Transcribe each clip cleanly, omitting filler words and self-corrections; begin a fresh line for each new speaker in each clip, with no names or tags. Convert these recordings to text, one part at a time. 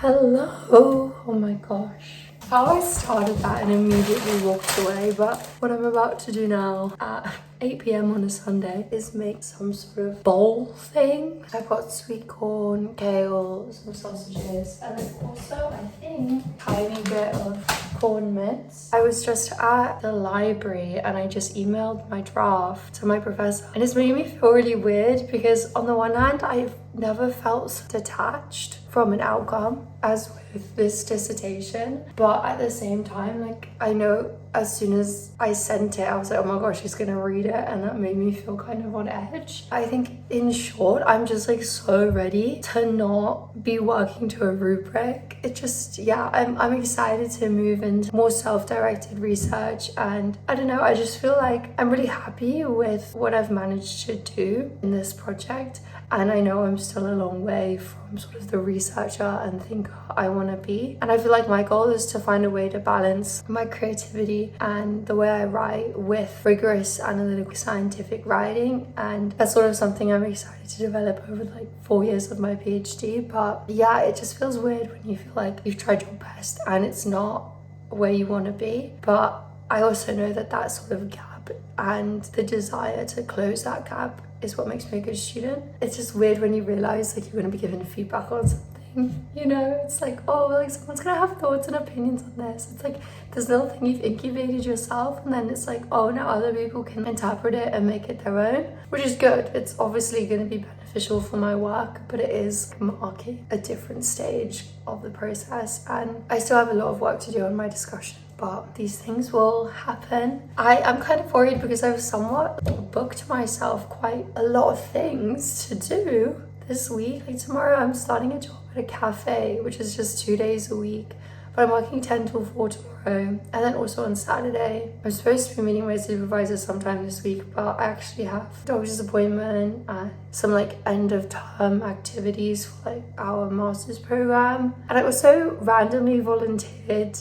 Hello! Oh my gosh. How I started that and immediately walked away, but what I'm about to do now at 8 p.m. on a Sunday is make some sort of bowl thing. I've got sweet corn, kale, some sausages, and then also I think a tiny bit of corn mince. I was just at the library and I just emailed my draft to my professor, and it's made me feel really weird because on the one hand I've never felt so detached from an outcome as with this dissertation, but at the same time, like, I know as soon as I sent it I was like, oh my gosh, he's gonna read it, and that made me feel kind of on edge. I think in short, I'm just like so ready to not be working to a rubric. It just, yeah, I'm excited to move into more self-directed research, and I don't know, I just feel like I'm really happy with what I've managed to do in this project. And I know I'm still a long way from sort of the researcher and thinker I want to be. And I feel like my goal is to find a way to balance my creativity and the way I write with rigorous analytical scientific writing. And that's sort of something I'm excited to develop over like 4 years of my PhD. But yeah, it just feels weird when you feel like you've tried your best and it's not where you want to be. But I also know that that sort of gap and the desire to close that gap is what makes me a good student. It's just weird when you realize like you're going to be given feedback on something, you know? It's like, oh, like someone's going to have thoughts and opinions on this. It's like this little thing you've incubated yourself, and then it's like, oh, now other people can interpret it and make it their own, which is good. It's obviously going to be beneficial for my work, but it is marking a different stage of the process, and I still have a lot of work to do on my discussion. But these things will happen. I'm kind of worried because I've somewhat booked myself quite a lot of things to do this week. Like tomorrow I'm starting a job at a cafe, which is just 2 days a week. But I'm working 10 till 4 tomorrow. And then also on Saturday, I'm supposed to be meeting my supervisor sometime this week, but I actually have a doctor's appointment and some like end of term activities for like our master's program. And I also randomly volunteered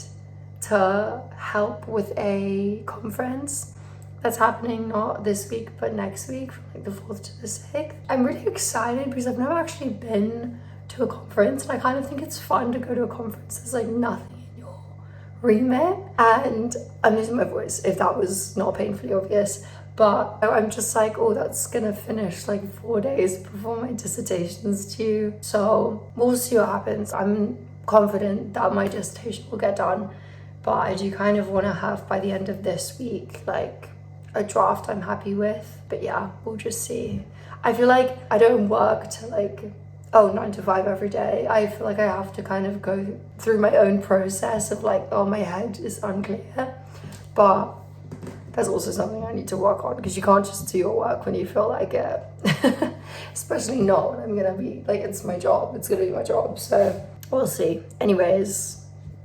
to help with a conference that's happening not this week but next week, from like the 4th to the 6th. I'm really excited because I've never actually been to a conference, and I kind of think it's fun to go to a conference. There's like nothing in your remit, and I'm losing my voice if that was not painfully obvious, but I'm just like, oh, that's gonna finish like 4 days before my dissertation's due, so we'll see what happens. I'm confident that my dissertation will get done, but I do kind of want to have by the end of this week like a draft I'm happy with. But yeah, we'll just see. I feel like I don't work to like 9 to 5 every day. I feel like I have to kind of go through my own process of like, oh, my head is unclear. But that's also something I need to work on, because you can't just do your work when you feel like it. Especially not when I'm gonna be like, it's my job, it's gonna be my job, so we'll see. Anyways,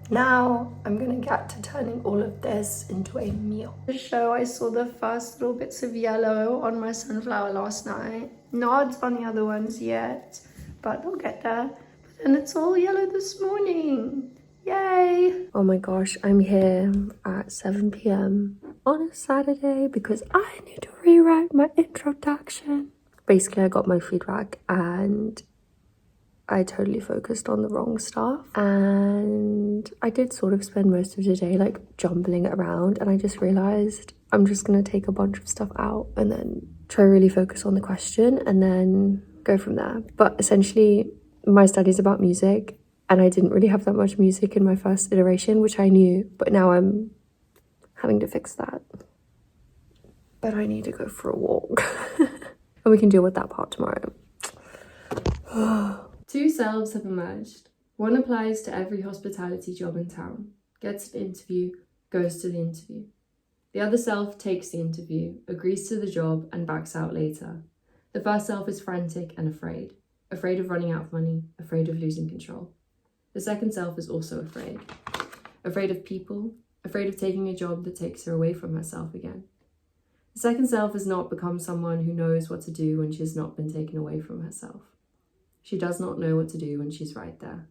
now I'm gonna get to turning all of this into a meal. The show, I saw the first little bits of yellow on my sunflower last night. Not on the other ones yet, but they'll get there. But then it's all yellow this morning. Yay! Oh my gosh, I'm here at 7 p.m. on a Saturday because I need to rewrite my introduction. Basically, I got my feedback and I totally focused on the wrong stuff, and I did sort of spend most of the day like jumbling it around, and I just realized I'm just gonna take a bunch of stuff out and then try really focus on the question and then go from there. But essentially my study's about music, and I didn't really have that much music in my first iteration, which I knew, but now I'm having to fix that. But I need to go for a walk and we can deal with that part tomorrow.
Two selves have emerged. One applies to every hospitality job in town, gets an interview, goes to the interview. The other self takes the interview, agrees to the job, and backs out later. The first self is frantic and afraid of running out of money, afraid of losing control. The second self is also afraid of people, afraid of taking a job that takes her away from herself again. The second self has not become someone who knows what to do when she has not been taken away from herself. She does not know what to do when she's right there.